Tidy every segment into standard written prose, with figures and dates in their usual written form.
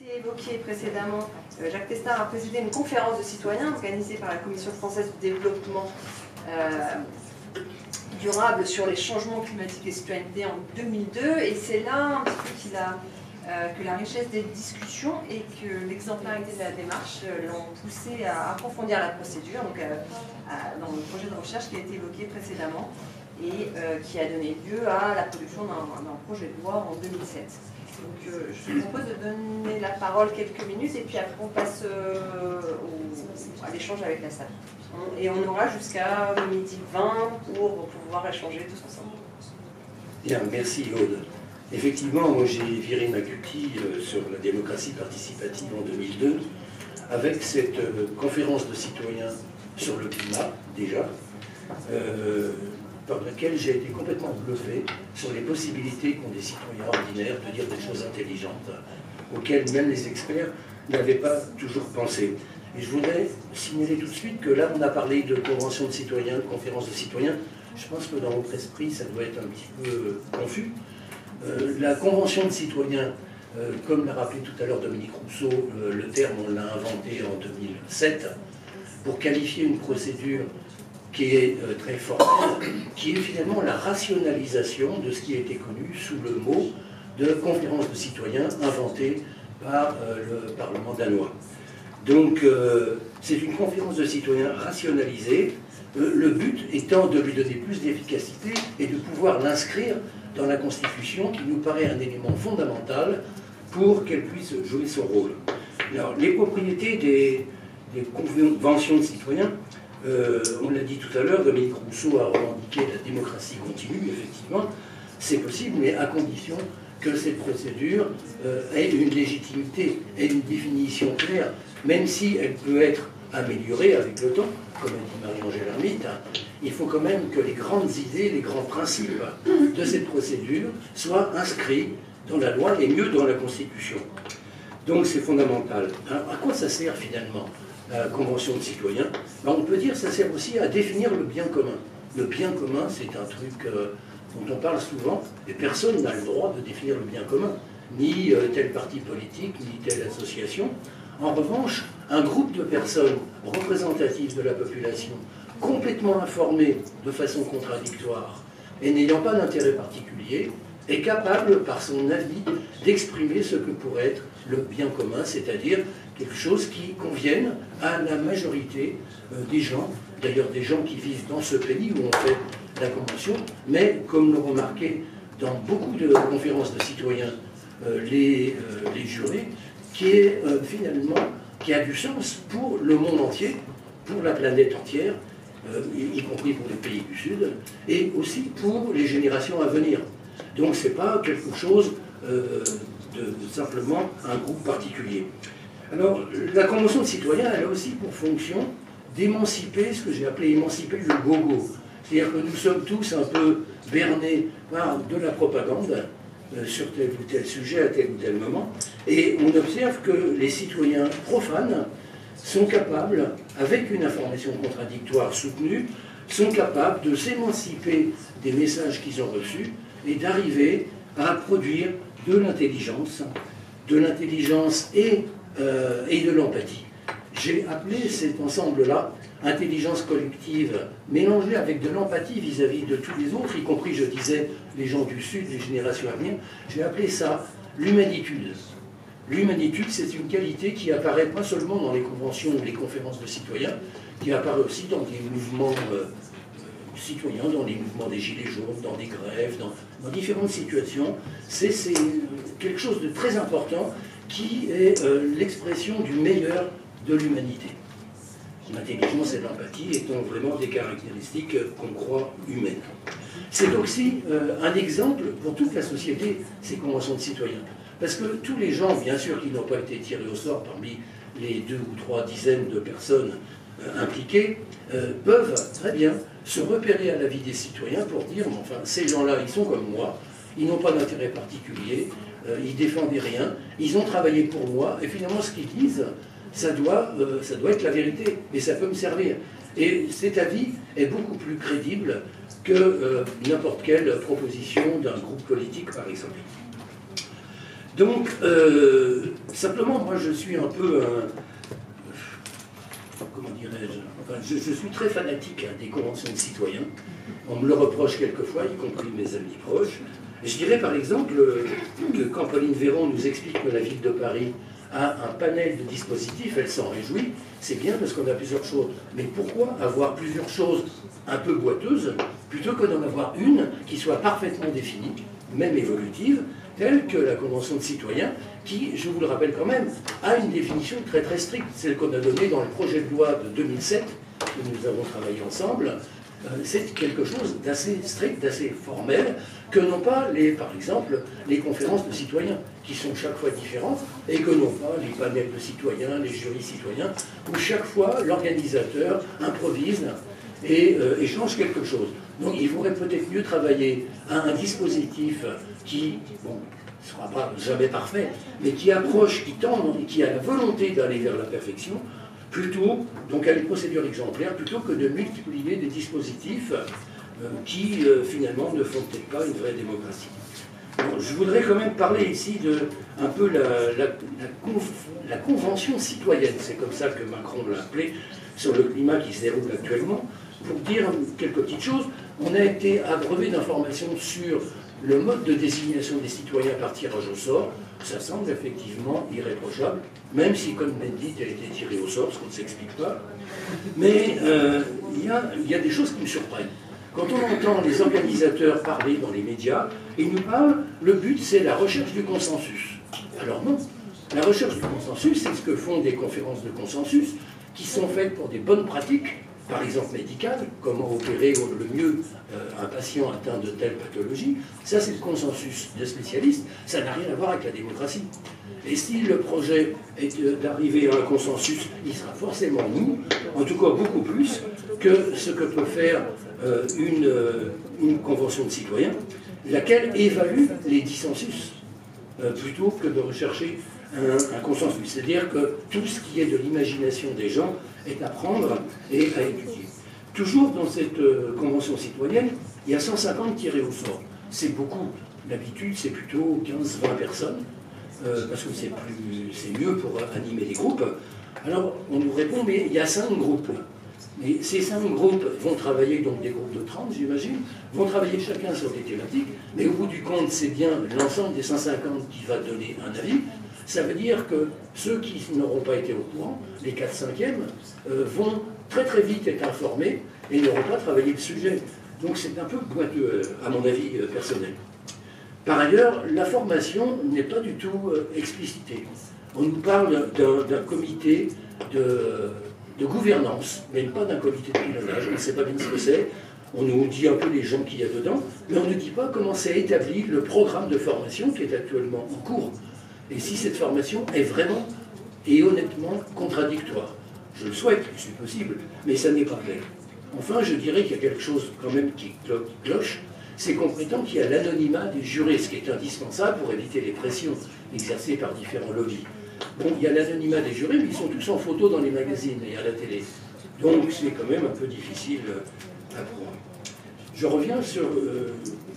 été évoqué précédemment, Jacques Testard a présidé une conférence de citoyens organisée par la Commission française du développement durable sur les changements climatiques et citoyenneté en 2002, et c'est là un petit peu que la richesse des discussions et que l'exemplarité de la démarche l'ont poussé à approfondir la procédure, donc dans le projet de recherche qui a été évoqué précédemment et qui a donné lieu à la production d'un projet de loi en 2007. Donc je vous propose de donner la parole quelques minutes et puis après on passe à l'échange avec la salle. Et on aura jusqu'à 12h20 pour pouvoir échanger tous ensemble. Bien, merci Aude. Effectivement, moi j'ai viré ma cutie sur la démocratie participative en 2002 avec cette conférence de citoyens sur le climat, déjà, par laquelle j'ai été complètement bluffé sur les possibilités qu'ont des citoyens ordinaires de dire des choses intelligentes, auxquelles même les experts n'avaient pas toujours pensé. Et je voudrais signaler tout de suite que là, on a parlé de convention de citoyens, de conférence de citoyens. Je pense que dans votre esprit, ça doit être un petit peu confus. La convention de citoyens, comme l'a rappelé tout à l'heure Dominique Rousseau, le terme, on l'a inventé en 2007, pour qualifier une procédure qui est très formelle, qui est finalement la rationalisation de ce qui a été connu sous le mot de conférence de citoyens inventée par le Parlement danois. Donc, c'est une conférence de citoyens rationalisée, le but étant de lui donner plus d'efficacité et de pouvoir l'inscrire dans la Constitution, qui nous paraît un élément fondamental pour qu'elle puisse jouer son rôle. Alors, les propriétés des conventions de citoyens, on l'a dit tout à l'heure, Dominique Rousseau a revendiqué la démocratie continue, effectivement, c'est possible, mais à condition que cette procédure ait une légitimité, ait une définition claire, même si elle peut être améliorée avec le temps, comme a dit Marie-Angèle Hermite, il faut quand même que les grandes idées, les grands principes de cette procédure soient inscrits dans la loi et mieux dans la Constitution. Donc c'est fondamental. Alors, à quoi ça sert finalement la Convention de citoyens? On peut dire que ça sert aussi à définir le bien commun. Le bien commun, c'est un truc dont on parle souvent, et personne n'a le droit de définir le bien commun, ni tel parti politique, ni telle association. En revanche, un groupe de personnes représentatives de la population, complètement informées de façon contradictoire et n'ayant pas d'intérêt particulier, est capable, par son avis, d'exprimer ce que pourrait être le bien commun, c'est-à-dire quelque chose qui convienne à la majorité des gens, d'ailleurs des gens qui vivent dans ce pays où on fait la Convention, mais comme l'ont remarqué dans beaucoup de conférences de citoyens les jurés, qui est finalement, qui a du sens pour le monde entier, pour la planète entière, y compris pour les pays du Sud, et aussi pour les générations à venir. Donc ce n'est pas quelque chose de simplement un groupe particulier. Alors, la Convention de citoyens, elle a aussi pour fonction d'émanciper ce que j'ai appelé émanciper le gogo. C'est-à-dire que nous sommes tous un peu bernés par de la propagande sur tel ou tel sujet à tel ou tel moment, et on observe que les citoyens profanes sont capables, avec une information contradictoire soutenue, sont capables de s'émanciper des messages qu'ils ont reçus et d'arriver à produire de l'intelligence et de l'empathie. J'ai appelé cet ensemble-là intelligence collective mélangée avec de l'empathie vis-à-vis de tous les autres, y compris, je disais, les gens du Sud, les générations à venir. J'ai appelé ça l'humanitude. L'humanitude, c'est une qualité qui apparaît pas seulement dans les conventions ou les conférences de citoyens, qui apparaît aussi dans des mouvements citoyens, dans les mouvements des Gilets jaunes, dans des grèves, dans différentes situations. C'est quelque chose de très important qui est l'expression du meilleur de l'humanité. L'intelligence et l'empathie étant vraiment des caractéristiques qu'on croit humaines. C'est aussi un exemple pour toute la société, ces conventions de citoyens. Parce que tous les gens, bien sûr, qui n'ont pas été tirés au sort parmi les 2 ou 3 dizaines de personnes impliquées, peuvent très bien se repérer à la vie des citoyens pour dire, enfin, ces gens-là, ils sont comme moi, ils n'ont pas d'intérêt particulier, ils défendaient rien, ils ont travaillé pour moi, et finalement, ce qu'ils disent, ça doit être la vérité, et ça peut me servir. Et cet avis est beaucoup plus crédible que n'importe quelle proposition d'un groupe politique, par exemple. Donc, Simplement, moi, je suis un peu comment dirais-je, enfin, je suis très fanatique des conventions de citoyens. On me le reproche quelquefois, y compris mes amis proches. Et je dirais par exemple que quand Pauline Véron nous explique que la ville de Paris a un panel de dispositifs, elle s'en réjouit, c'est bien parce qu'on a plusieurs choses. Mais pourquoi avoir plusieurs choses un peu boiteuses plutôt que d'en avoir une qui soit parfaitement définie, même évolutive, telle que la Convention de citoyens, qui, je vous le rappelle quand même, a une définition très très stricte, celle qu'on a donnée dans le projet de loi de 2007, que nous avons travaillé ensemble. C'est quelque chose d'assez strict, d'assez formel, que n'ont pas, par exemple, les conférences de citoyens, qui sont chaque fois différentes, et que n'ont pas les panels de citoyens, les jurys citoyens, où chaque fois l'organisateur improvise et change quelque chose. Donc il faudrait peut-être mieux travailler à un dispositif qui, bon, ne sera pas jamais parfait, mais qui approche, qui tend, qui a la volonté d'aller vers la perfection, plutôt, donc à une procédure exemplaire, plutôt que de multiplier des dispositifs qui, finalement, ne font peut-être pas une vraie démocratie. Bon, je voudrais quand même parler ici de un peu la convention citoyenne, c'est comme ça que Macron l'a appelée, sur le climat qui se déroule actuellement. Pour dire quelques petites choses, on a été abreuvé d'informations sur le mode de désignation des citoyens par tirage au sort. Ça semble effectivement irréprochable, même si, comme Bendit a été tiré au sort, ce qu'on ne s'explique pas. Mais il y a des choses qui me surprennent. Quand on entend les organisateurs parler dans les médias, ils nous parlent, le but c'est la recherche du consensus. Alors non, la recherche du consensus, c'est ce que font des conférences de consensus, qui sont faites pour des bonnes pratiques, par exemple médicales, comment opérer le mieux un patient atteint de telle pathologie. Ça, c'est le consensus de spécialistes, ça n'a rien à voir avec la démocratie. Et si le projet est d'arriver à un consensus, il sera forcément mou, en tout cas beaucoup plus que ce que peut faire une convention de citoyens, laquelle évalue les dissensus, plutôt que de rechercher un consensus. C'est-à-dire que tout ce qui est de l'imagination des gens est à prendre et à étudier. Toujours dans cette convention citoyenne, il y a 150 tirés au sort. C'est beaucoup. D'habitude, c'est plutôt 15-20 personnes, parce que c'est mieux pour animer les groupes. Alors, on nous répond, mais il y a 5 groupes. Et ces 5 groupes vont travailler, donc des groupes de 30, j'imagine, vont travailler chacun sur des thématiques, mais au bout du compte, c'est bien l'ensemble des 150 qui va donner un avis. Ça veut dire que ceux qui n'auront pas été au courant, les 4/5e, vont très très vite être informés et n'auront pas travaillé le sujet. Donc c'est un peu boiteux, à mon avis personnel. Par ailleurs, la formation n'est pas du tout explicitée. On nous parle d'un comité de gouvernance, mais pas d'un comité de pilotage. On ne sait pas bien ce que c'est. On nous dit un peu les gens qu'il y a dedans, mais on ne dit pas comment c'est établi le programme de formation qui est actuellement en cours. Et si cette formation est vraiment et honnêtement contradictoire. Je le souhaite, c'est possible, mais ça n'est pas clair. Enfin, je dirais qu'il y a quelque chose quand même qui cloche, c'est qu'on prétend qu'il y a l'anonymat des jurés, ce qui est indispensable pour éviter les pressions exercées par différents lobbies. Bon, il y a l'anonymat des jurés, mais ils sont tous en photo dans les magazines et à la télé. Donc c'est quand même un peu difficile à prouver. Je reviens sur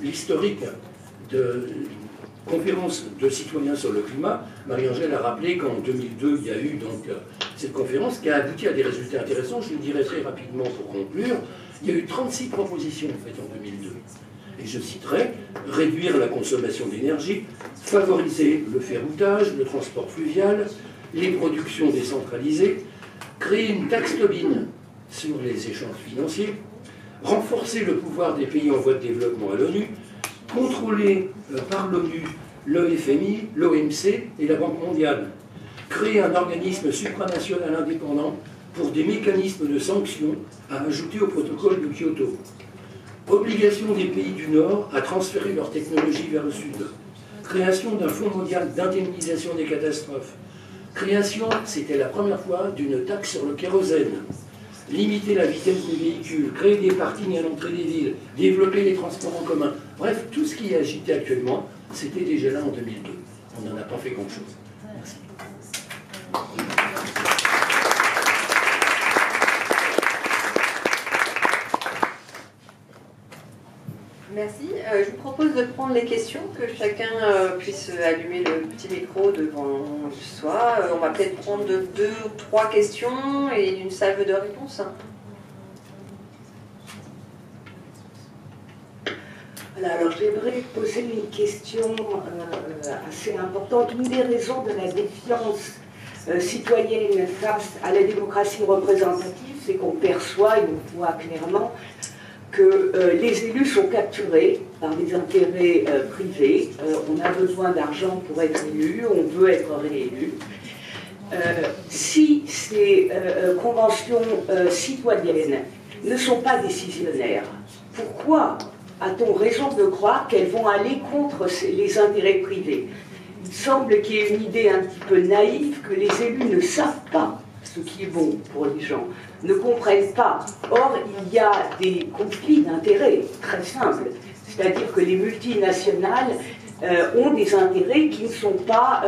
l'historique de conférence de citoyens sur le climat. Marie-Angèle a rappelé qu'en 2002, il y a eu donc cette conférence qui a abouti à des résultats intéressants. Je le dirai très rapidement pour conclure. Il y a eu 36 propositions faites en 2002. Et je citerai réduire la consommation d'énergie, favoriser le ferroutage, le transport fluvial, les productions décentralisées, créer une taxe Tobin sur les échanges financiers, renforcer le pouvoir des pays en voie de développement à l'ONU, contrôler par l'ONU, le FMI, l'OMC et la Banque mondiale, créer un organisme supranational indépendant pour des mécanismes de sanctions à ajouter au protocole de Kyoto, obligation des pays du Nord à transférer leur technologie vers le Sud, création d'un fonds mondial d'indemnisation des catastrophes, création, c'était la première fois, d'une taxe sur le kérosène, limiter la vitesse des véhicules, créer des parkings à l'entrée des villes, développer les transports en commun. Bref, tout ce qui est agité actuellement, c'était déjà là en 2002. On n'en a pas fait grand-chose. Merci. Merci. je vous propose de prendre les questions, que chacun puisse allumer le petit micro devant soi. On va peut-être prendre 2 ou 3 questions et une salve de réponses. Voilà, alors j'aimerais poser une question assez importante. Une des raisons de la défiance citoyenne face à la démocratie représentative, c'est qu'on perçoit et on voit clairement que les élus sont capturés par des intérêts privés. On a besoin d'argent pour être élu, on veut être réélu. Si ces conventions citoyennes ne sont pas décisionnaires, pourquoi a-t-on raison de croire qu'elles vont aller contre les intérêts privés? Il semble qu'il y ait une idée un petit peu naïve que les élus ne savent pas ce qui est bon pour les gens, ne comprennent pas. Or, il y a des conflits d'intérêts très simples, c'est-à-dire que les multinationales ont des intérêts qui ne sont pas,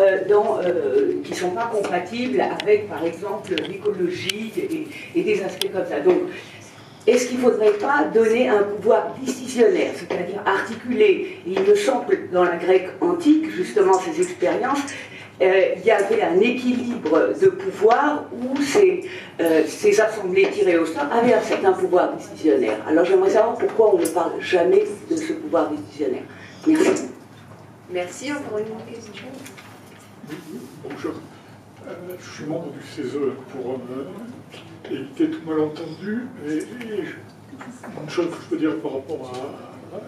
compatibles avec, par exemple, l'écologie et des aspects comme ça. Donc, est-ce qu'il ne faudrait pas donner un pouvoir décisionnaire, c'est-à-dire articuler? Et il me semble que dans la Grèce antique, justement, ces expériences, il y avait un équilibre de pouvoir où ces assemblées tirées au sort avaient un certain pouvoir décisionnaire. Alors j'aimerais savoir pourquoi on ne parle jamais de ce pouvoir décisionnaire. Merci. Merci. Encore une question. Bonjour. Je suis membre du CESE pour éviter tout malentendu. Et une chose que je peux dire par rapport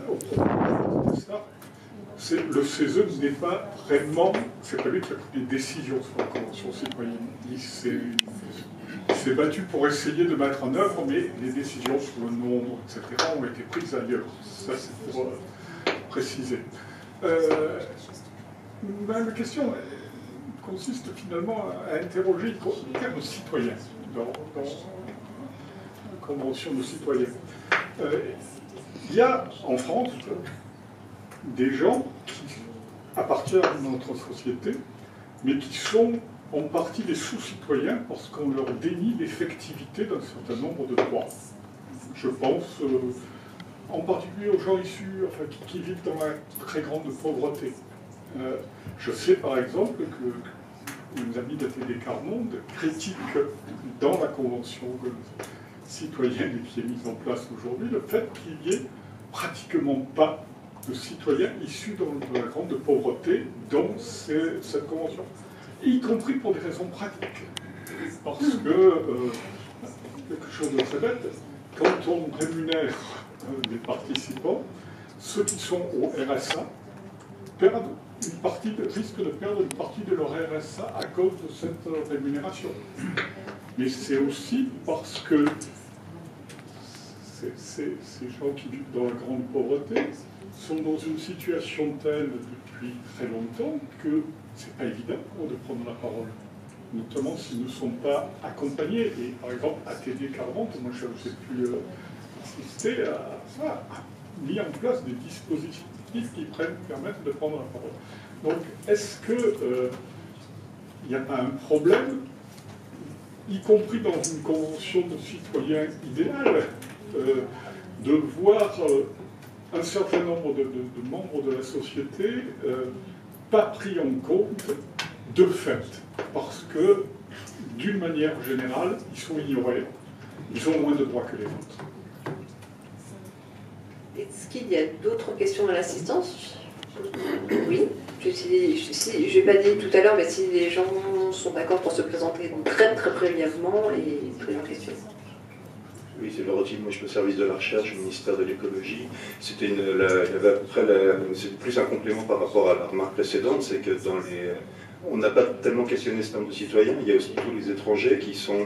au problème de ça, c'est que le CESE n'est pas vraiment, c'est pas lui qui a pris des décisions sur la Convention citoyenne. Il s'est battu pour essayer de mettre en œuvre, mais les décisions sur le nombre, etc., ont été prises ailleurs. Ça, c'est pour préciser. Ma question consiste finalement à interroger le terme citoyen dans la Convention de citoyens. Il y a en France des gens qui appartiennent à notre société, mais qui sont en partie des sous-citoyens parce qu'on leur dénie l'effectivité d'un certain nombre de droits. Je pense en particulier aux gens issus, qui vivent dans la très grande pauvreté. Je sais par exemple que une amie d'ATD Carmonde critique dans la Convention citoyenne qui est mise en place aujourd'hui le fait qu'il n'y ait pratiquement pas de citoyens issus de la grande pauvreté dans cette convention, y compris pour des raisons pratiques. Parce que, quelque chose de très bête, quand on rémunère les participants, ceux qui sont au RSA risquent de perdre une partie de leur RSA à cause de cette rémunération. Mais c'est aussi parce que ces gens qui vivent dans la grande pauvreté sont dans une situation telle depuis très longtemps que c'est pas évident pour eux de prendre la parole, notamment s'ils ne sont pas accompagnés. Et par exemple, ATD 40, moi j'ai pu assister à ça, a mis en place des dispositifs qui permettent de prendre la parole. Donc, est-ce que il n'y a pas un problème, y compris dans une convention de citoyens idéale, de voir un certain nombre de membres de la société pas pris en compte de fait, parce que, d'une manière générale, ils sont ignorés, ils ont moins de droits que les autres. Est-ce qu'il y a d'autres questions dans l'assistance? Oui. Je n'ai pas dit tout à l'heure, mais si les gens sont d'accord pour se présenter très très brièvement et poser une question. Oui, c'est Laurent moi je suis au service de la recherche au ministère de l'écologie. C'était c'est plus un complément par rapport à la remarque précédente, c'est que on n'a pas tellement questionné ce terme de citoyen, il y a aussi tous les étrangers qui sont...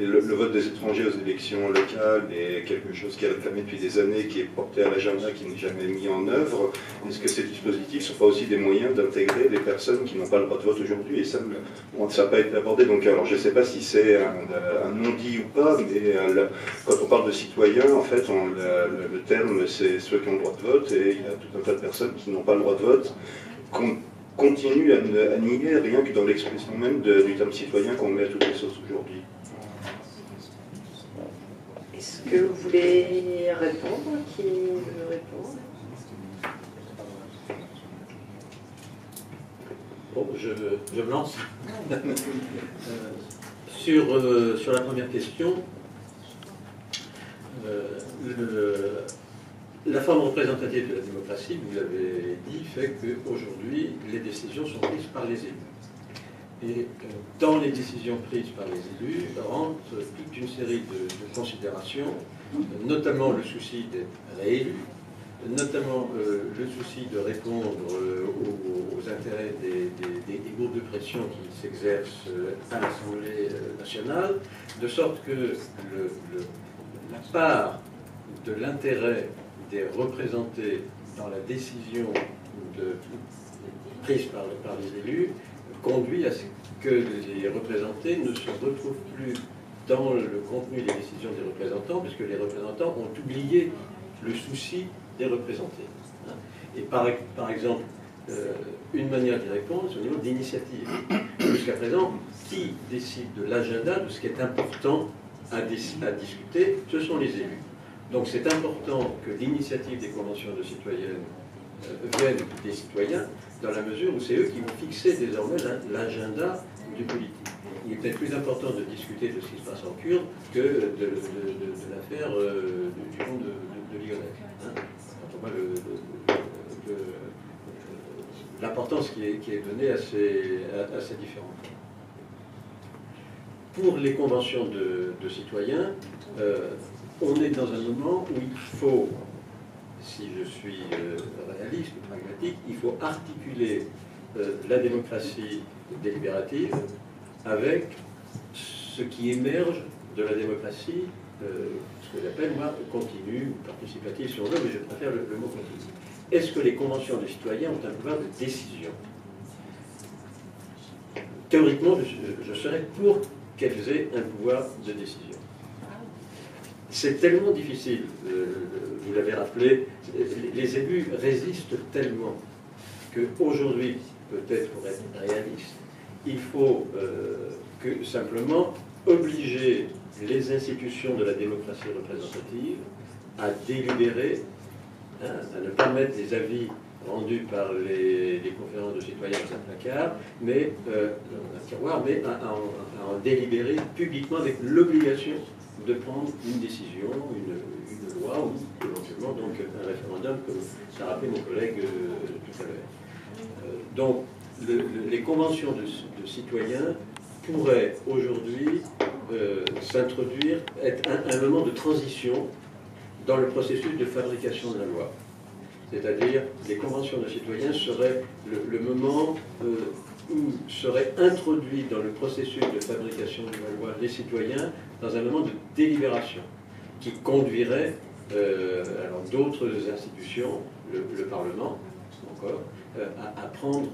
le vote des étrangers aux élections locales est quelque chose qui est réclamé depuis des années, qui est porté à l'agenda, qui n'est jamais mis en œuvre. Est-ce que ces dispositifs ne sont pas aussi des moyens d'intégrer les personnes qui n'ont pas le droit de vote aujourd'hui? Et ça n'a pas été abordé. Donc, alors, je ne sais pas si c'est un non-dit ou pas, mais quand on parle de citoyens, en fait, le terme, c'est ceux qui ont le droit de vote, et il y a tout un tas de personnes qui n'ont pas le droit de vote, continue à nier rien que dans l'expression même du terme citoyen qu'on met à toutes les sauces aujourd'hui. Est-ce que vous voulez répondre? Qui veut répondre? Bon, je me lance. Sur la première question, la forme représentative de la démocratie, vous l'avez dit, fait qu'aujourd'hui, les décisions sont prises par les élus. Et dans les décisions prises par les élus rentre toute une série de considérations, notamment le souci d'être réélu, notamment le souci de répondre aux intérêts des groupes de pression qui s'exercent à l'Assemblée nationale, de sorte que la part de l'intérêt des représentés dans la décision prise par les élus conduit à ce que les représentés ne se retrouvent plus dans le contenu des décisions des représentants, puisque les représentants ont oublié le souci des représentés. Et par exemple, une manière d'y répondre, c'est au niveau d'initiative. Jusqu'à présent, qui décide de l'agenda, de ce qui est important à discuter, ce sont les élus. Donc c'est important que l'initiative des conventions de citoyennes vienne des citoyens, dans la mesure où c'est eux qui vont fixer désormais l'agenda du politique. Il est peut-être plus important de discuter de ce qui se passe en Kurde que de l'affaire du pont de Ligonnès. Quand on voit l'importance qui est donnée à ces différents. Pour les conventions de citoyens, on est dans un moment où il faut, si je suis réaliste, pragmatique, il faut articuler la démocratie délibérative avec ce qui émerge de la démocratie, ce que j'appelle, moi, continue, ou participative si on veut, mais je préfère le mot continu. Est-ce que les conventions de citoyens ont un pouvoir de décision? Théoriquement, je serais pour qu'elles aient un pouvoir de décision. C'est tellement difficile, vous l'avez rappelé, les élus résistent tellement qu'aujourd'hui, peut-être pour être réaliste, il faut que simplement obliger les institutions de la démocratie représentative à délibérer, à ne pas mettre des avis rendus par les conférences de citoyens dans un placard, mais un tiroir, mais à en délibérer publiquement avec l'obligation de prendre une décision, une loi ou éventuellement donc un référendum, comme l'a rappelé mon collègue tout à l'heure. Donc les conventions de citoyens pourraient aujourd'hui s'introduire, être un moment de transition dans le processus de fabrication de la loi. C'est-à-dire, les conventions de citoyens seraient le moment où seraient introduits dans le processus de fabrication de la loi les citoyens dans un moment de délibération qui conduirait alors d'autres institutions, le Parlement encore, à prendre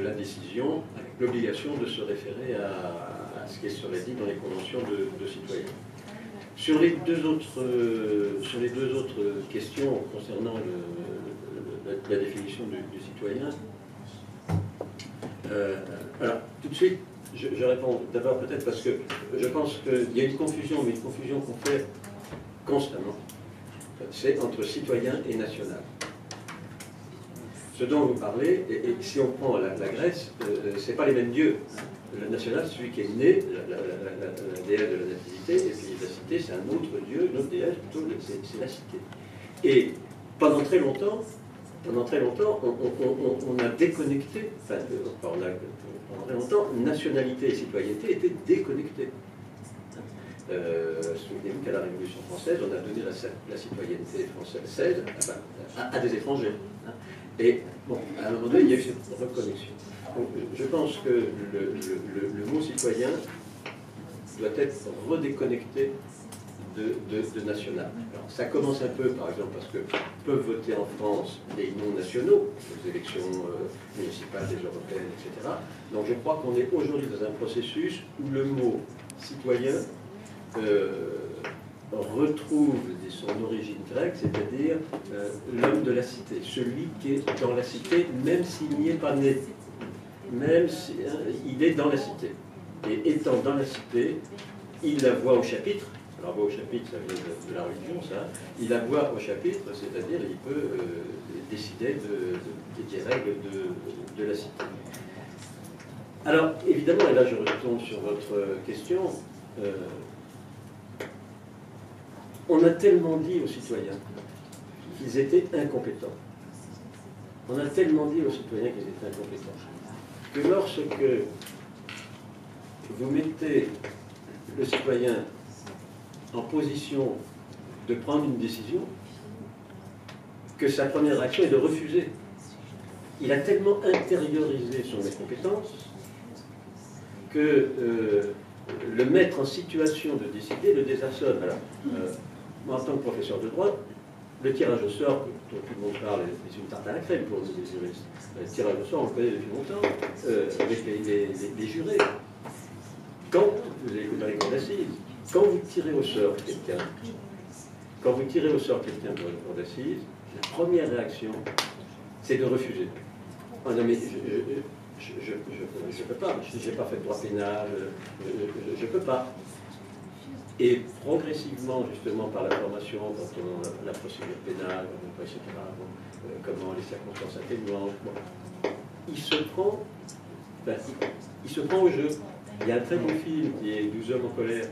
la décision avec l'obligation de se référer à ce qui serait dit dans les conventions de citoyens. Sur les deux autres questions concernant la définition du citoyen, alors tout de suite, je réponds d'abord peut-être parce que je pense qu'il y a une confusion, mais une confusion qu'on fait constamment. C'est entre citoyen et national. Ce dont vous parlez, et si on prend la Grèce, ce n'est pas les mêmes dieux. Le national, c'est celui qui est né, la déesse de la nativité, et puis la cité, c'est un autre dieu, une autre déesse, plutôt, c'est la cité. Et pendant très longtemps, on a déconnecté, pendant très longtemps, nationalité et citoyenneté étaient déconnectées. Souvenez-vous qu'à la Révolution française, on a donné la citoyenneté française à des étrangers. Et bon, à un moment donné, il y a eu cette reconnexion. Donc, je pense que le mot citoyen doit être redéconnecté de national. Alors, ça commence un peu, par exemple, parce que peuvent voter en France des non-nationaux, aux élections municipales, des européennes, etc. Donc je crois qu'on est aujourd'hui dans un processus où le mot citoyen retrouve son origine grecque, c'est-à-dire l'homme de la cité, celui qui est dans la cité, même s'il n'y est pas né, même s'il est dans la cité. Et étant dans la cité, il la voit au chapitre. Alors, voix au chapitre, ça vient de la religion, ça. Il la voit au chapitre, c'est-à-dire il peut décider des règles de la cité. Alors, évidemment, et là je retombe sur votre question, on a tellement dit aux citoyens qu'ils étaient incompétents. On a tellement dit aux citoyens qu'ils étaient incompétents que lorsque vous mettez le citoyen en position de prendre une décision, que sa première réaction est de refuser. Il a tellement intériorisé son incompétence que le mettre en situation de décider le désarçonne. Alors, moi, en tant que professeur de droit, le tirage au sort, dont tout le monde parle, c'est une tarte à la crème pour nous, les juristes. Le tirage au sort, on le connaît depuis longtemps, avec les jurés. Quand vous allez dans les cours d'assises, quand vous tirez au sort quelqu'un, pour une cour d'assises, la première réaction, c'est de refuser. Oh non, mais je ne peux pas, je n'ai pas fait de droit pénal, je ne peux pas. Et progressivement, justement, par la formation, quand on a la procédure pénale, etc., comment les circonstances atténuantes, il se prend au jeu. Il y a un très beau film qui est 12 hommes en colère,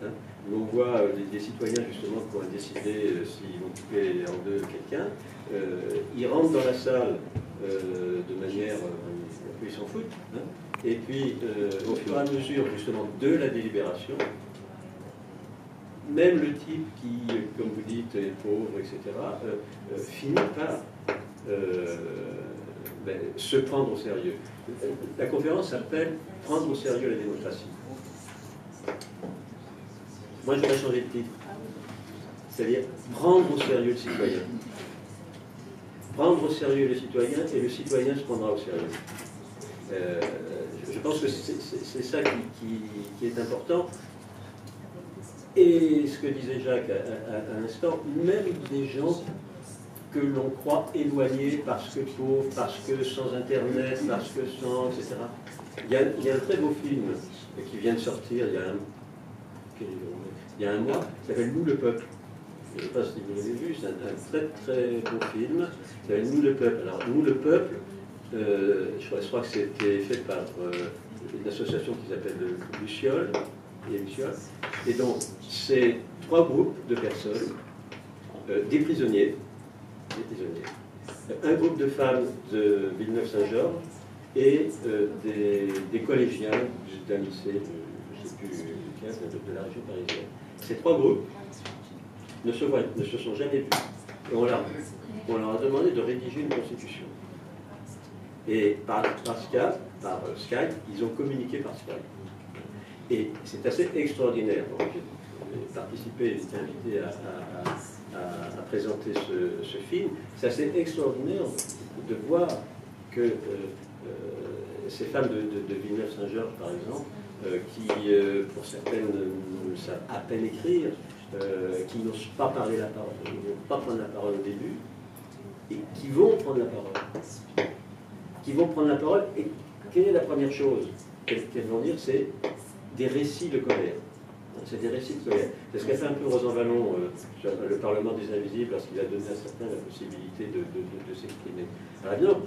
hein, où on voit des citoyens, justement, qui ont décidé s'ils vont couper en deux quelqu'un. Ils rentrent dans la salle de manière... ils s'en foutent. Hein, et puis, au fur et à mesure, justement, de la délibération, même le type qui, comme vous dites, est pauvre, etc., finit par se prendre au sérieux. La conférence s'appelle « Prendre au sérieux la démocratie ». Moi, je vais changer de titre. C'est-à-dire prendre au sérieux le citoyen. Prendre au sérieux le citoyen et le citoyen se prendra au sérieux. Je pense que c'est ça qui est important. Et ce que disait Jacques à l'instant, même des gens que l'on croit éloignés parce que pauvres, parce que sans Internet, parce que sans... etc. Il y a un très beau film qui vient de sortir il y a un mois, qui s'appelle « Nous le peuple ». Je ne sais pas si vous l'avez vu, c'est un très très beau film, qui s'appelle « Nous le peuple ». Alors, « Nous le peuple », je crois que c'était fait par une association qui s'appelle Luciole. Et donc, c'est 3 groupes de personnes, des prisonniers, un groupe de femmes de Villeneuve-Saint-Georges et des collégiens d'un lycée, je ne sais plus lequel, de la région parisienne. Ces 3 groupes ne se sont jamais vus. Et on leur a demandé de rédiger une constitution. Et par Skype, ils ont communiqué par Skype. Et c'est assez extraordinaire. J'ai participé, j'ai été invité à présenter ce film. C'est assez extraordinaire de voir que ces femmes de Villeneuve-Saint-Georges, par exemple, qui, pour certaines, ne savent à peine écrire, qui n'osent pas parler la parole, qui ne vont pas prendre la parole au début, et qui vont prendre la parole. Et quelle est la première chose qu'elles vont dire? C'est des récits de colère. C'est des récits de colère. C'est ce qu'a fait un peu Rosan Vallon sur le Parlement des Invisibles lorsqu'il a donné à certains la possibilité de s'exprimer. Alors évidemment,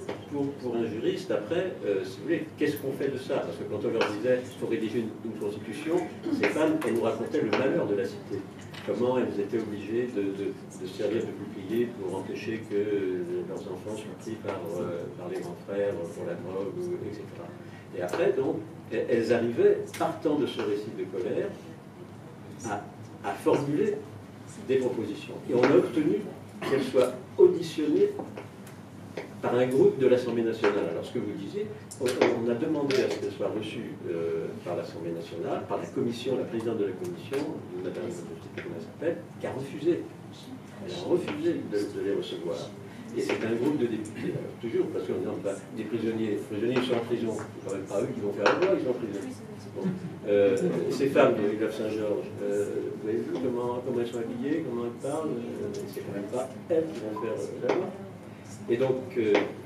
pour un juriste, après, si vous voulez, qu'est-ce qu'on fait de ça? Parce que quand on leur disait qu'il faut rédiger une constitution, ces femmes, elles nous racontaient le malheur de la cité. Comment elles étaient obligées de se servir de boucliers pour empêcher que leurs enfants soient pris par les grands frères pour la drogue, etc. Et après, donc, elles arrivaient, partant de ce récit de colère, à formuler des propositions. Et on a obtenu qu'elles soient auditionnées par un groupe de l'Assemblée nationale. Alors, ce que vous disiez, on a demandé à ce qu'elles soient reçues par l'Assemblée nationale, par la commission, la présidente de la commission, madame, je ne sais plus comment elle s'appelle, qui a refusé. Elle a refusé de les recevoir. Et c'est un groupe de députés, alors, toujours, parce qu'on dit, des prisonniers, ils sont en prison, c'est quand même pas eux qui vont faire la loi, ils sont en prison. Bon. Ces femmes de Villeneuve-Saint-Georges, vous avez vu comment elles sont habillées, comment elles parlent, c'est quand même pas elles qui vont faire la loi. Et donc,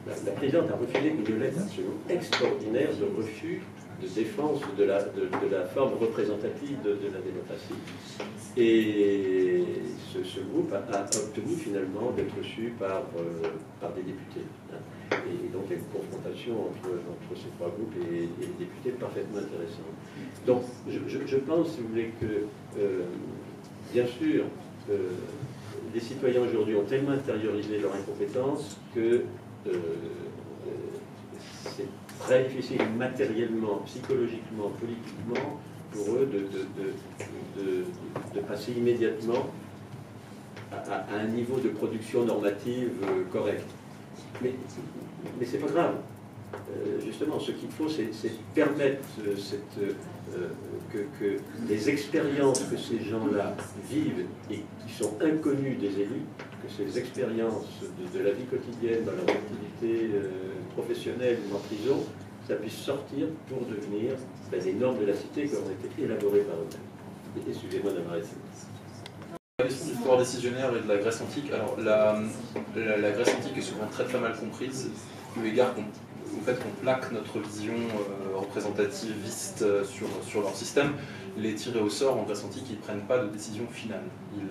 la présidente a refusé une lettre absolument extraordinaire de refus défense de la forme représentative de la démocratie. Et ce groupe a obtenu finalement d'être reçu par des députés. Et donc il y a une confrontation entre ces trois groupes et les députés parfaitement intéressante. Donc je pense, si vous voulez, que bien sûr, les citoyens aujourd'hui ont tellement intériorisé leur incompétence que c'est très difficile matériellement, psychologiquement, politiquement pour eux de passer immédiatement à un niveau de production normative correct. Mais c'est pas grave. Justement, ce qu'il faut, c'est permettre que les expériences que ces gens-là vivent et qui sont inconnues des élus, que ces expériences de la vie quotidienne, dans leur activité professionnelle ou en prison, ça puisse sortir pour devenir les normes de la cité qui ont été élaborées par eux-mêmes. Excusez-moi de m'arrêter. La question du pouvoir décisionnaire et de la Grèce antique, alors la Grèce antique est souvent très très mal comprise, eu égard au fait qu'on plaque notre vision représentativiste sur leur système. Les tirés au sort en Grèce antique, ils ne prennent pas de décision finale. Ils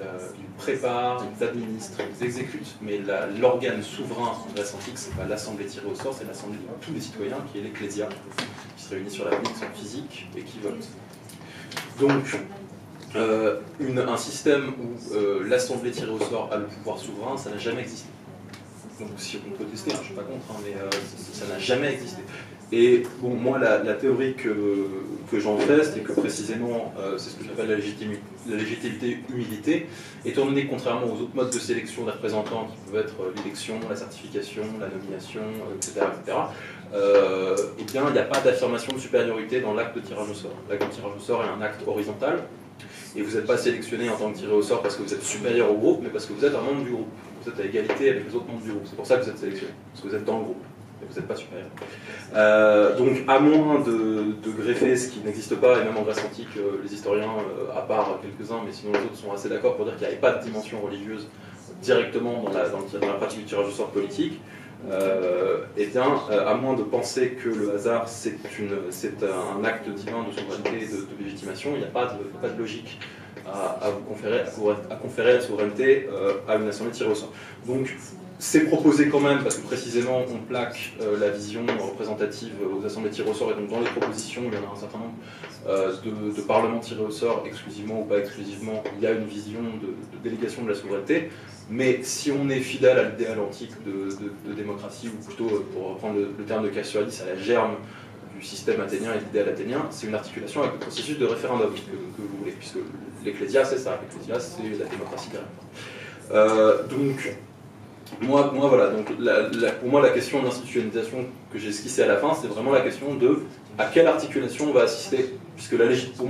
préparent, ils administrent, ils exécutent, mais l'organe souverain en Grèce antique, ce n'est pas l'assemblée tirée au sort, c'est l'assemblée de tous les citoyens, qui est l'ecclésia, qui se réunit sur la place physique et qui vote. Donc, un système où l'assemblée tirée au sort a le pouvoir souverain, ça n'a jamais existé. Donc si on peut tester, je ne suis pas contre, mais ça n'a jamais existé. Et bon, moi, la théorie que j'en fais, c'est que précisément, c'est ce que j'appelle la légitimité-humilité, étant donné que contrairement aux autres modes de sélection des représentants, qui peuvent être l'élection, la certification, la nomination, etc., eh bien, il n'y a pas d'affirmation de supériorité dans l'acte de tirage au sort. L'acte de tirage au sort est un acte horizontal, et vous n'êtes pas sélectionné en tant que tiré au sort parce que vous êtes supérieur au groupe, mais parce que vous êtes un membre du groupe. Vous êtes à égalité avec les autres membres du groupe. C'est pour ça que vous êtes sélectionné, parce que vous êtes dans le groupe, et vous n'êtes pas supérieur. Donc, à moins de greffer ce qui n'existe pas, et même en Grèce antique, les historiens, à part quelques-uns, mais sinon les autres sont assez d'accord pour dire qu'il n'y avait pas de dimension religieuse directement dans la pratique du tirage au sort politique, et bien, à moins de penser que le hasard c'est un acte divin de souveraineté et de légitimation, il n'y a pas de logique à conférer la souveraineté à une assemblée tirée au sort. Donc c'est proposé quand même, parce que précisément on plaque la vision représentative aux assemblées tirées au sort, et donc dans les propositions, il y en a un certain nombre de parlements tirés au sort, exclusivement ou pas exclusivement, il y a une vision de délégation de la souveraineté. Mais si on est fidèle à l'idéal antique de démocratie, ou plutôt, pour reprendre le terme de Cassiodis, à la germe du système athénien et de l'idéal athénien, c'est une articulation avec le processus de référendum que vous voulez, puisque l'ecclésia, c'est ça, l'ecclésia, c'est la démocratie directe. Donc, moi, voilà, donc pour moi, la question d'institutionnalisation que j'ai esquissée à la fin, c'est vraiment la question de à quelle articulation on va assister, puisque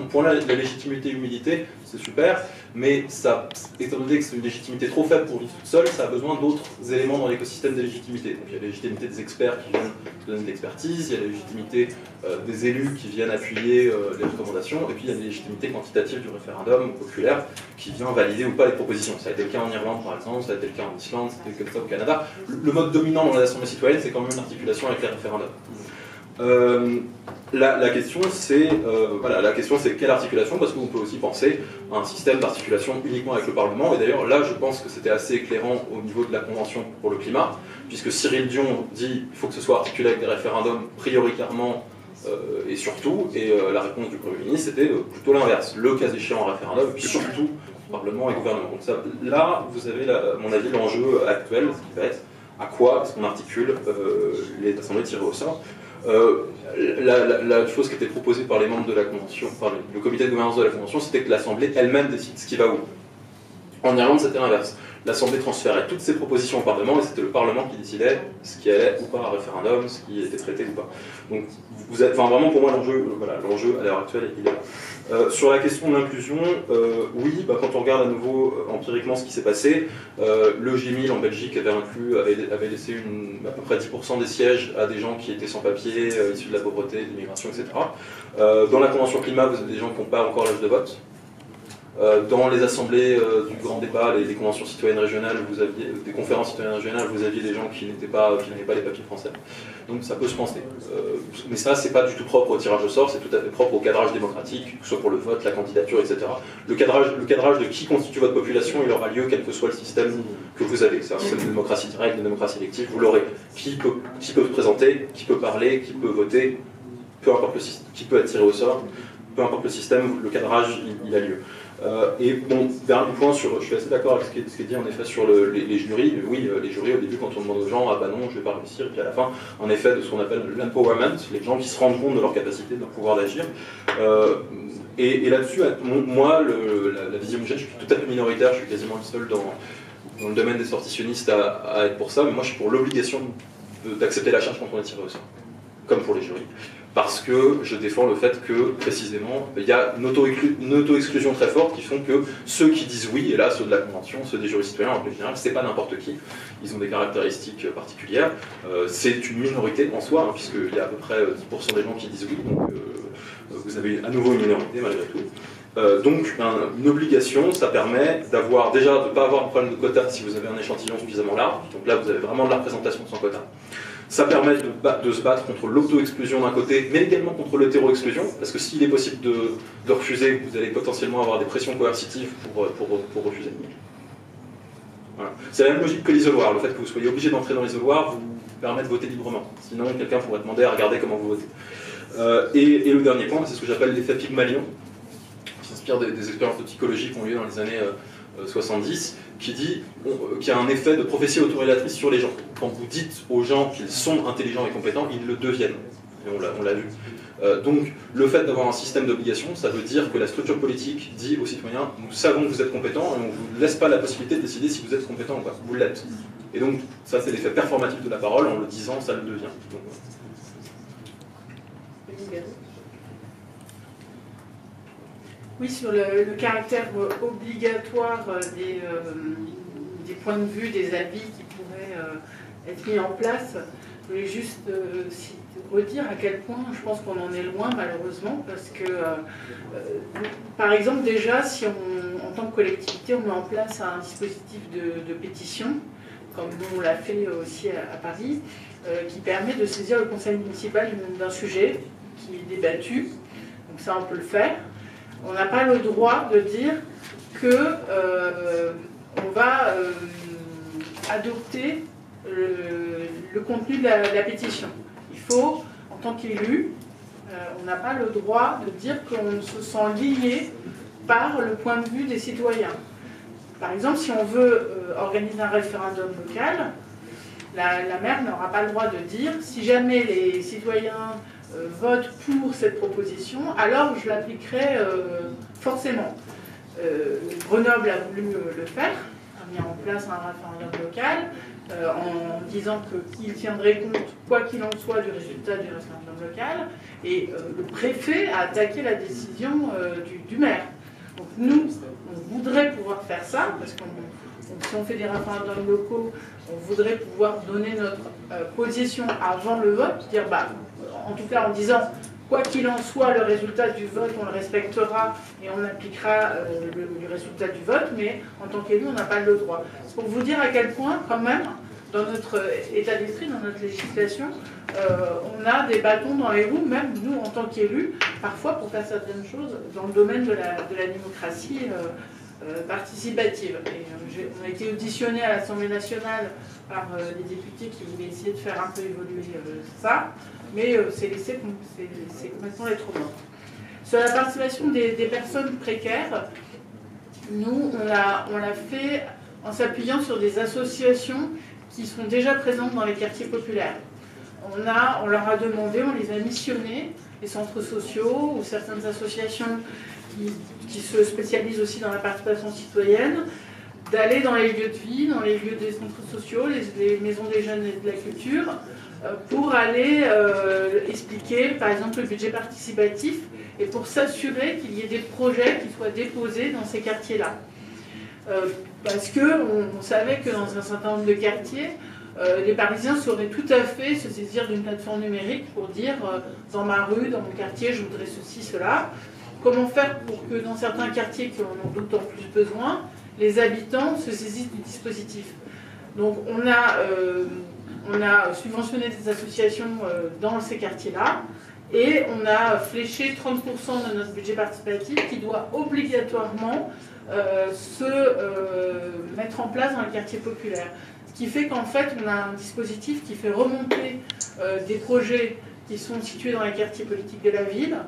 pour la légitimité et l'humilité, c'est super, mais ça, étant donné que c'est une légitimité trop faible pour vivre toute seule, ça a besoin d'autres éléments dans l'écosystème des légitimités. Donc il y a la légitimité des experts qui viennent donner de l'expertise, il y a la légitimité des élus qui viennent appuyer les recommandations, et puis il y a la légitimité quantitative du référendum populaire qui vient valider ou pas les propositions. Ça a été le cas en Irlande par exemple, ça a été le cas en Islande, c'était comme ça au Canada. Le mode dominant dans l'Assemblée citoyenne, c'est quand même une articulation avec les référendums. La question c'est quelle articulation, parce qu'on peut aussi penser à un système d'articulation uniquement avec le Parlement, et d'ailleurs là je pense que c'était assez éclairant au niveau de la Convention pour le climat, puisque Cyril Dion dit qu'il faut que ce soit articulé avec des référendums prioritairement et surtout, et la réponse du Premier ministre c'était plutôt l'inverse, le cas échéant en référendum, et puis surtout Parlement et gouvernement. Donc ça, là vous avez à mon avis l'enjeu actuel qui va être à quoi est-ce qu'on articule les assemblées tirées au sort. La chose qui était proposée par les membres de la Convention, par le comité de gouvernance de la Convention, c'était que l'Assemblée elle-même décide ce qui va où. En Irlande, c'était l'inverse. L'Assemblée transférait toutes ses propositions au Parlement, et c'était le Parlement qui décidait ce qui allait ou pas à référendum, ce qui était traité ou pas. Donc, vraiment pour moi, l'enjeu à l'heure actuelle, il est là. Sur la question de l'inclusion, oui, quand on regarde à nouveau empiriquement ce qui s'est passé, le G1000 en Belgique avait laissé à peu près 10% des sièges à des gens qui étaient sans papier, issus de la pauvreté, de l'immigration, etc. Dans la Convention climat, vous avez des gens qui n'ont pas encore l'âge de vote. Dans les assemblées du grand débat, les conventions citoyennes régionales, vous aviez des conférences citoyennes régionales, vous aviez des gens qui n'avaient pas les papiers français. Donc ça peut se penser. Mais ça, c'est pas du tout propre au tirage au sort, c'est tout à fait propre au cadrage démocratique, que ce soit pour le vote, la candidature, etc. Le cadrage de qui constitue votre population, il aura lieu quel que soit le système que vous avez. C'est une démocratie directe, une démocratie élective, vous l'aurez. Qui peut se présenter, qui peut parler, qui peut voter, peu importe le système, qui peut être tiré au sort, peu importe le système, le cadrage, il a lieu. Et bon, dernier point, je suis assez d'accord avec ce qui est dit en effet sur les jurys. Oui, les jurys, au début, quand on demande aux gens, ah bah non, je vais pas réussir, et puis à la fin, en effet, de ce qu'on appelle l'empowerment, les gens qui se rendent compte de leur capacité, de leur pouvoir d'agir. Et là-dessus, moi, la vision que j'ai, je suis tout à fait minoritaire, je suis quasiment le seul dans le domaine des sortitionnistes à être pour ça, mais moi je suis pour l'obligation d'accepter la charge quand on est tiré au sort, comme pour les jurys. Parce que je défends le fait que, précisément, il y a une auto-exclusion très forte qui font que ceux qui disent oui, et là, ceux de la Convention, ceux des jurys citoyens, en général, c'est pas n'importe qui. Ils ont des caractéristiques particulières. C'est une minorité en soi, hein, puisqu'il y a à peu près 10% des gens qui disent oui, donc vous avez à nouveau une minorité malgré tout. Donc, une obligation, ça permet d'avoir, déjà, de ne pas avoir de problème de quota si vous avez un échantillon suffisamment large. Donc là, vous avez vraiment de la représentation sans quota. Ça permet de se battre contre l'auto-exclusion d'un côté, mais également contre l'hétéro-exclusion, parce que s'il est possible de refuser, vous allez potentiellement avoir des pressions coercitives pour refuser. Voilà. C'est la même logique que l'isoloir. Le fait que vous soyez obligé d'entrer dans l'isoloir vous permet de voter librement. Sinon, quelqu'un pourrait demander à regarder comment vous votez. Et le dernier point, c'est ce que j'appelle l'effet Pygmalion, qui s'inspire des expériences de psychologie qui ont eu lieu dans les années 70, qui dit qu'il y a un effet de prophétie autorélatrice sur les gens. Quand vous dites aux gens qu'ils sont intelligents et compétents, ils le deviennent. Et on l'a vu. Donc, le fait d'avoir un système d'obligation, ça veut dire que la structure politique dit aux citoyens, nous savons que vous êtes compétents et on ne vous laisse pas la possibilité de décider si vous êtes compétent ou pas. Vous l'êtes. Et donc, ça c'est l'effet performatif de la parole, en le disant, ça le devient. Donc, oui, sur le caractère obligatoire des points de vue, des avis qui pourraient être mis en place, je voulais juste redire à quel point je pense qu'on en est loin malheureusement, parce que par exemple déjà si en tant que collectivité on met en place un dispositif de pétition, comme on l'a fait aussi à Paris, qui permet de saisir le conseil municipal d'un sujet qui est débattu, donc ça on peut le faire. On n'a pas le droit de dire que on va adopter le contenu de la pétition. Il faut, en tant qu'élu, on n'a pas le droit de dire qu'on se sent lié par le point de vue des citoyens. Par exemple, si on veut organiser un référendum local, la maire n'aura pas le droit de dire si jamais les citoyens votent pour cette proposition, alors je l'appliquerai forcément. Grenoble a voulu le faire, a mis en place un référendum local en disant qu'il tiendrait compte, quoi qu'il en soit, du résultat du référendum local, et le préfet a attaqué la décision du maire. Donc nous, on voudrait pouvoir faire ça, parce que si on fait des référendums locaux, on voudrait pouvoir donner notre position avant le vote, dire, bah, en tout cas en disant, quoi qu'il en soit, le résultat du vote, on le respectera et on appliquera le résultat du vote, mais en tant qu'élu, on n'a pas le droit. C'est pour vous dire à quel point, quand même, dans notre état d'esprit, dans notre législation, on a des bâtons dans les roues, même nous, en tant qu'élus, parfois pour faire certaines choses dans le domaine de la démocratie participative. Et, on a été auditionnés à l'Assemblée nationale par des députés qui voulaient essayer de faire un peu évoluer ça, mais c'est complètement lettre morte. Sur la participation des personnes précaires, nous, on l'a fait en s'appuyant sur des associations qui sont déjà présentes dans les quartiers populaires. On leur a demandé, on les a missionnés, les centres sociaux ou certaines associations qui se spécialisent aussi dans la participation citoyenne, d'aller dans les lieux de vie, dans les lieux des centres sociaux, les maisons des jeunes et de la culture, pour aller expliquer, par exemple, le budget participatif, et pour s'assurer qu'il y ait des projets qui soient déposés dans ces quartiers-là. Parce qu'on savait que dans un certain nombre de quartiers, les Parisiens sauraient tout à fait se saisir d'une plateforme numérique pour dire dans ma rue, dans mon quartier, je voudrais ceci, cela. comment faire pour que dans certains quartiers qui en ont d'autant plus besoin, les habitants se saisissent du dispositif. Donc on a subventionné des associations dans ces quartiers-là, et on a fléché 30% de notre budget participatif qui doit obligatoirement se mettre en place dans les quartiers populaires. Ce qui fait qu'en fait, on a un dispositif qui fait remonter des projets qui sont situés dans les quartiers politiques de la ville,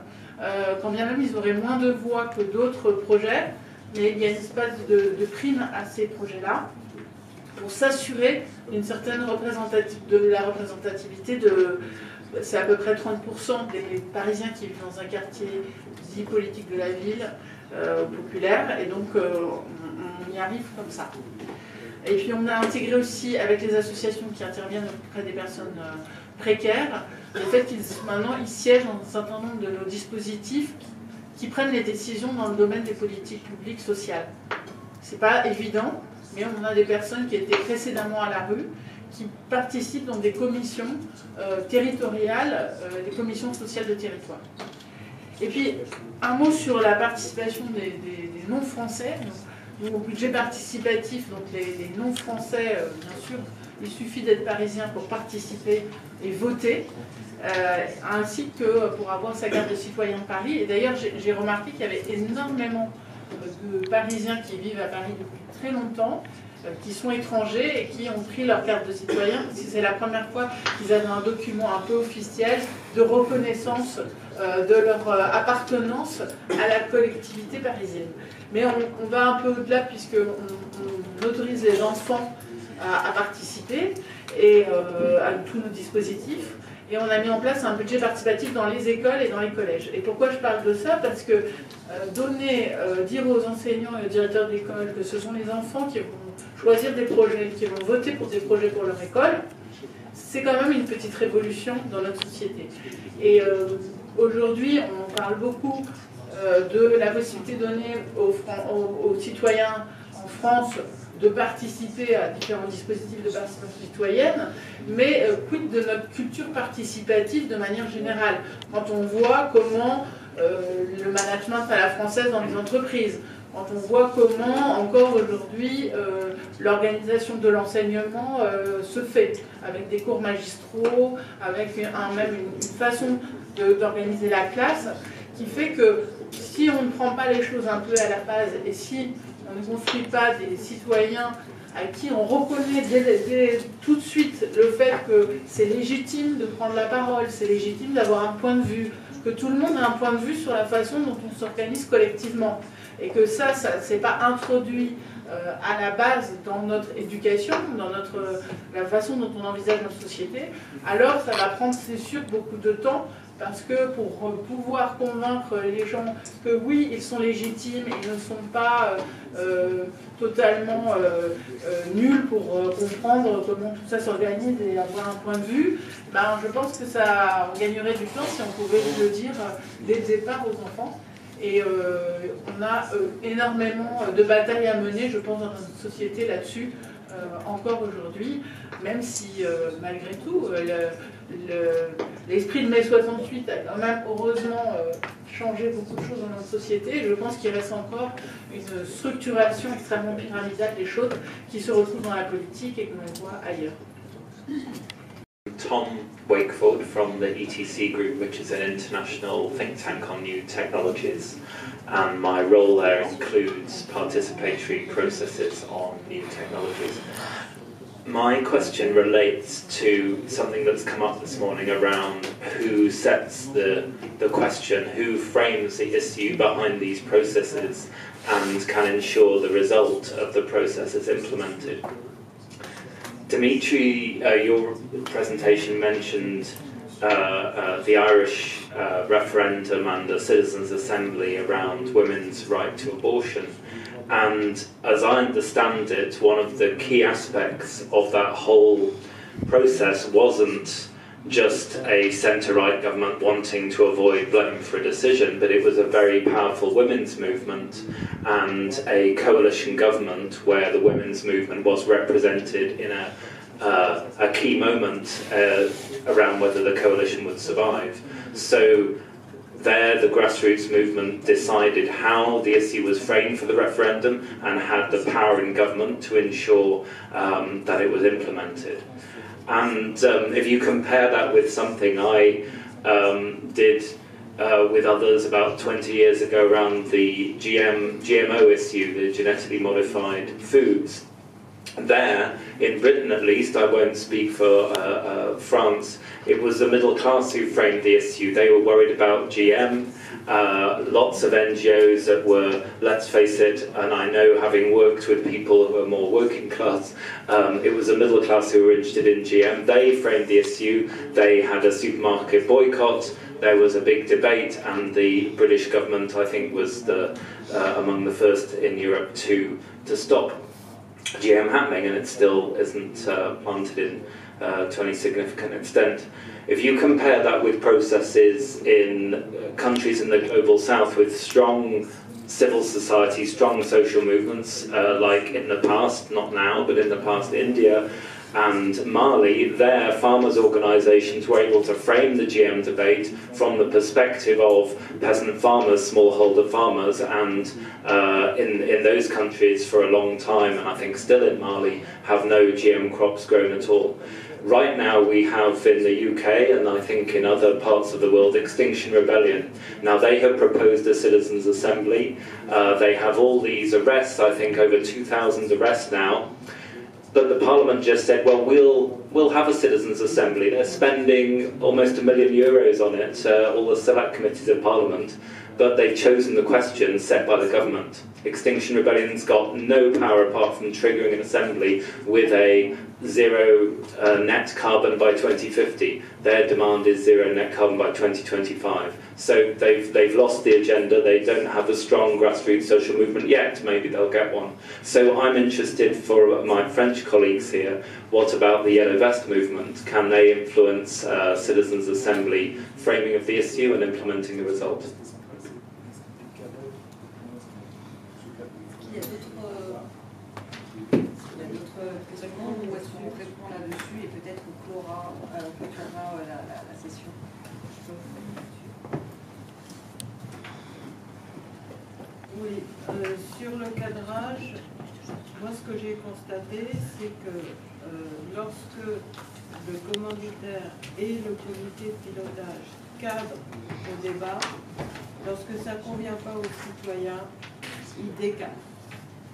quand bien même ils auraient moins de voix que d'autres projets, mais il y a une espèce de prime à ces projets-là pour s'assurer d'une certaine représentativité de... C'est à peu près 30% des Parisiens qui vivent dans un quartier dit politique de la ville, populaire, et donc on y arrive comme ça. Et puis on a intégré aussi, avec les associations qui interviennent auprès des personnes précaires, le fait qu'ils maintenant ils siègent dans un certain nombre de nos dispositifs qui prennent les décisions dans le domaine des politiques publiques sociales. C'est pas évident, mais on a des personnes qui étaient précédemment à la rue, qui participent dans des commissions territoriales, des commissions sociales de territoire. Et puis, un mot sur la participation des non-français. Au budget participatif, donc les non-français, bien sûr, il suffit d'être parisien pour participer et voter, ainsi que pour avoir sa carte de citoyen de Paris. Et d'ailleurs, j'ai remarqué qu'il y avait énormément de Parisiens qui vivent à Paris depuis très longtemps, qui sont étrangers et qui ont pris leur carte de citoyen, parce que c'est la première fois qu'ils avaient un document un peu officiel de reconnaissance de leur appartenance à la collectivité parisienne. Mais on va un peu au-delà, puisqu'on autorise les enfants à participer et à tous nos dispositifs. Et on a mis en place un budget participatif dans les écoles et dans les collèges. Et pourquoi je parle de ça? Parce que dire aux enseignants et aux directeurs d'école que ce sont les enfants qui vont choisir des projets, qui vont voter pour des projets pour leur école, c'est quand même une petite révolution dans notre société. Et aujourd'hui, on parle beaucoup de la possibilité donnée aux citoyens en France de participer à différents dispositifs de participation citoyenne, mais quid de notre culture participative de manière générale, quand on voit comment le management à la française dans les entreprises, quand on voit comment encore aujourd'hui l'organisation de l'enseignement se fait, avec des cours magistraux, avec même une façon d'organiser la classe, qui fait que si on ne prend pas les choses un peu à la base, et si on ne construit pas des citoyens à qui on reconnaît tout de suite le fait que c'est légitime de prendre la parole, c'est légitime d'avoir un point de vue, que tout le monde a un point de vue sur la façon dont on s'organise collectivement, et que ça c'est pas introduit à la base dans notre éducation, dans la façon dont on envisage notre société, alors ça va prendre, c'est sûr, beaucoup de temps, parce que pour pouvoir convaincre les gens que oui, ils sont légitimes, ils ne sont pas totalement nuls pour comprendre comment tout ça s'organise et avoir un point de vue, ben, je pense que on gagnerait du temps si on pouvait le dire dès le départ aux enfants. Et on a énormément de batailles à mener, je pense, dans notre société là-dessus, encore aujourd'hui, même si, malgré tout, l'esprit de mai 68 a quand même, heureusement, changé beaucoup de choses dans notre société. Et je pense qu'il reste encore une structuration extrêmement pyramidale des choses qui se retrouvent dans la politique et que l'on voit ailleurs. Tom Wakeford from the ETC Group, which is an international think tank on new technologies, and my role there includes participatory processes on new technologies. My question relates to something that's come up this morning around who sets the question, who frames the issue behind these processes and can ensure the result of the process is implemented. Dimitri, your presentation mentioned the Irish referendum and the Citizens' Assembly around women's right to abortion. And as I understand it, one of the key aspects of that whole process wasn't just a centre-right government wanting to avoid blame for a decision, but it was a very powerful women's movement and a coalition government where the women's movement was represented in a key moment around whether the coalition would survive. So there, the grassroots movement decided how the issue was framed for the referendum and had the power in government to ensure that it was implemented. And if you compare that with something I did with others about 20 years ago around the GMO issue, the genetically modified foods, there, in Britain at least, I won't speak for France, it was the middle class who framed the issue. They were worried about GM, lots of NGOs that were, let's face it, and I know having worked with people who are more working class, it was the middle class who were interested in GM. They framed the issue, they had a supermarket boycott, there was a big debate, and the British government, I think, was among the first in Europe to stop GM happening, and it still isn't planted to any significant extent. If you compare that with processes in countries in the global south with strong civil society, strong social movements, like in the past, not now, but in the past, India and Mali, their farmers' organisations were able to frame the GM debate from the perspective of peasant farmers, smallholder farmers, and in those countries for a long time, and I think still in Mali, have no GM crops grown at all. Right now we have in the UK, and I think in other parts of the world, Extinction Rebellion. Now they have proposed a citizens' assembly. They have all these arrests, I think over 2,000 arrests now. But the Parliament just said, well, we'll have a citizens' assembly. They're spending almost €1 million on it, all the select committees of Parliament, but they've chosen the question set by the government. Extinction Rebellion's got no power apart from triggering an assembly with a zero net carbon by 2050. Their demand is zero net carbon by 2025. So they've lost the agenda. They don't have a strong grassroots social movement yet. Maybe they'll get one. So I'm interested for my French colleagues here, what about the Yellow Vest movement? Can they influence citizens' assembly framing of the issue and implementing the result? là-dessus et peut-être qu'on clora la session. Oui, sur le cadrage, moi ce que j'ai constaté, c'est que lorsque le commanditaire et le comité de pilotage cadrent au débat, lorsque ça ne convient pas aux citoyens, ils décalent.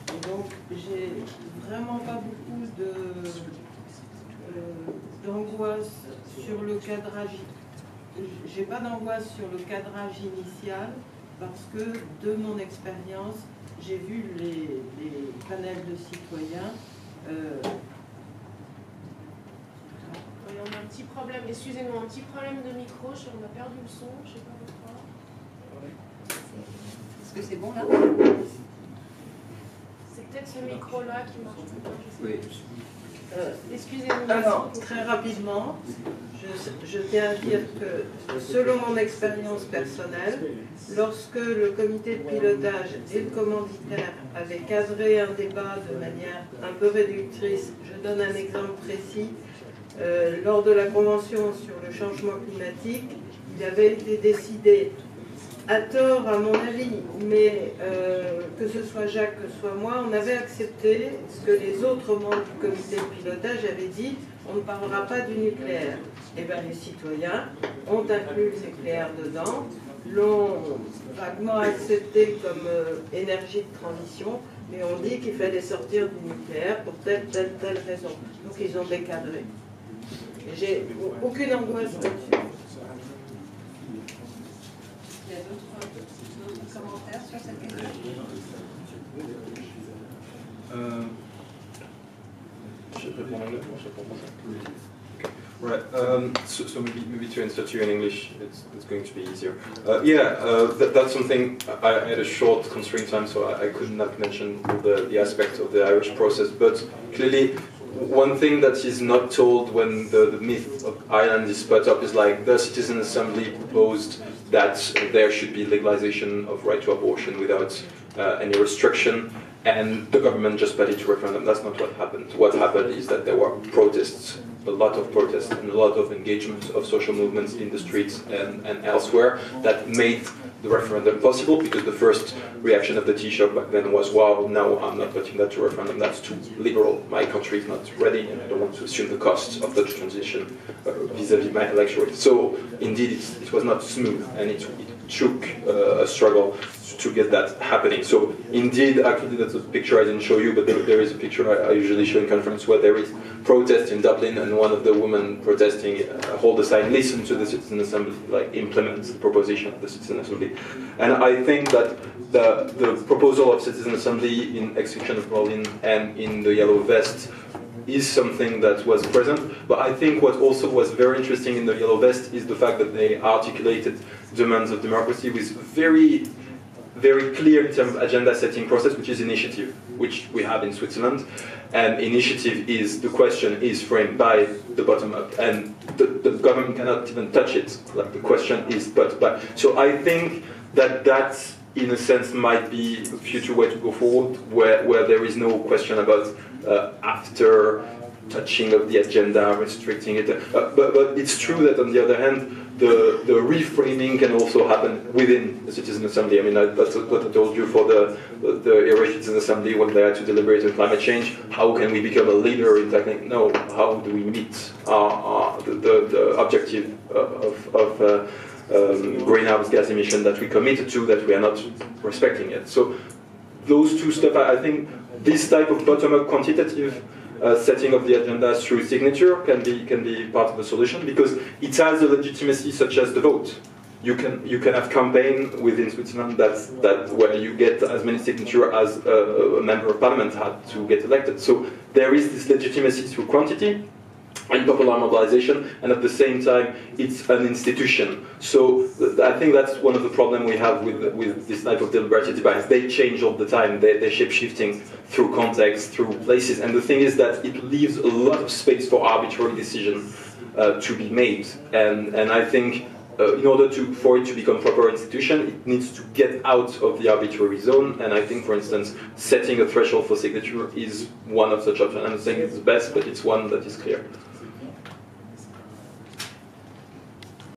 Et donc j'ai vraiment pas beaucoup d'angoisse sur le cadrage. J'ai pas d'angoisse sur le cadrage initial parce que de mon expérience, j'ai vu les panels de citoyens. Oui, on a un petit problème, excusez-moi, un petit problème de micro, on a perdu le son, je ne sais pas pourquoi. Est-ce que c'est bon là? C'est peut-être ce micro-là qui marche pas. Oui. Excusez-moi. Alors, très rapidement, je tiens à dire que selon mon expérience personnelle, lorsque le comité de pilotage et le commanditaire avaient cadré un débat de manière un peu réductrice, je donne un exemple précis, lors de la convention sur le changement climatique, il avait été décidé, à tort à mon avis, mais que ce soit Jacques, que ce soit moi, on avait accepté ce que les autres membres du comité de pilotage avaient dit, on ne parlera pas du nucléaire. Et bien les citoyens ont inclus le nucléaire dedans, l'ont vaguement accepté comme énergie de transition, mais on dit qu'il fallait sortir du nucléaire pour telle raison. Donc ils ont décadré. J'ai aucune angoisse là-dessus. Il y a d'autres commentaires sur cette question? Je réponds en anglais, je réponds en français. Right, so maybe to answer to you in English, it's going to be easier. That's something, I had a short constraint time, so I could not mention the aspect of the Irish process, but clearly one thing that is not told when the myth of Ireland is put up is like the Citizen Assembly proposed that there should be legalization of right to abortion without any restriction, and the government just put it to referendum. That's not what happened. What happened is that there were protests a lot of protests and a lot of engagement of social movements in the streets and elsewhere that made the referendum possible, because the first reaction of the Taoiseach back then was, wow, no, I'm not putting that to referendum, that's too liberal, my country is not ready and I don't want to assume the costs of the transition vis-à-vis my electorate. So indeed it was not smooth, and it took a struggle to get that happening. So indeed, actually that's a picture I didn't show you, but there is a picture I usually show in conference where there is protest in Dublin, and one of the women protesting hold the sign, listen to the Citizen Assembly, like implement the proposition of the Citizen Assembly. And I think that the proposal of Citizen Assembly in Extinction of Berlin and in the Yellow Vest is something that was present, but I think what also was very interesting in the Yellow Vest is the fact that they articulated demands of democracy with very clear in terms of agenda setting process, which is initiative, which we have in Switzerland. And initiative is, the question is framed by the bottom up, and the government cannot even touch it. Like the question is put by. So I think that in a sense might be a future way to go forward, where there is no question about after touching of the agenda, restricting it. But it's true that on the other hand, the reframing can also happen within the Citizen Assembly. I mean, that's what I told you for the Irish Citizen Assembly when they had to deliberate on climate change. How can we become a leader in tackling? No, how do we meet the objective of greenhouse gas emission that we committed to, that we are not respecting yet? So those two stuff, I think this type of bottom-up quantitative setting of the agenda through signature can be part of the solution, because it has a legitimacy such as the vote. You can have campaign within Switzerland that where you get as many signatures as a member of parliament had to get elected. So there is this legitimacy through quantity and popular mobilization, and at the same time it's an institution. So I think that's one of the problems we have with this type of deliberative debates. They change all the time, they're shape-shifting through context, through places, and the thing is that it leaves a lot of space for arbitrary decision to be made. And I think in order for it to become proper institution, it needs to get out of the arbitrary zone, and I think, for instance, setting a threshold for signature is one of such options. I'm not saying it's the best, but it's one that is clear.